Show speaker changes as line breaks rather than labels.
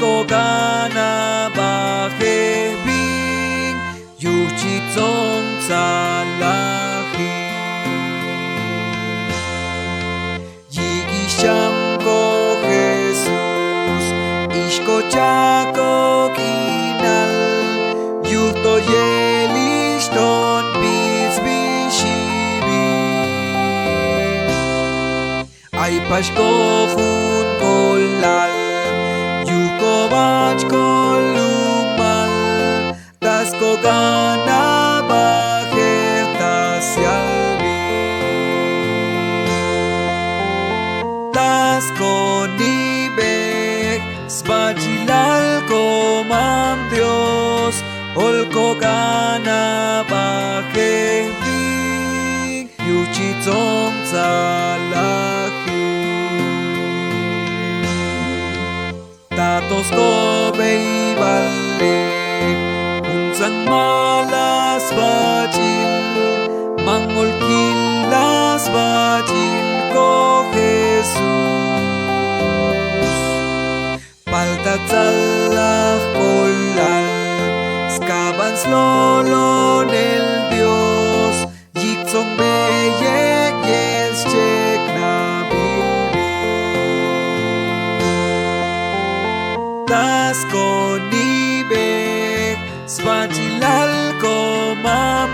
ko gana baje bin yuchi tsong salahi yi isham ko Jesus ishko chako kinal yuto yelish ton bis bishibi ay pashko fun kolal yuko bach kolumal das ko gana baje tasialbi das ko nibek svachilal ko mam Dios ol ko gana baje bin yuchi tsong salahi tatos ko beibale unsang malas bajil mangol kilas bajil ko Jesus paltatzalach kolal skaban slolo nel Dios yikzong beyek yes chek na das ko nibek svachilal ko mam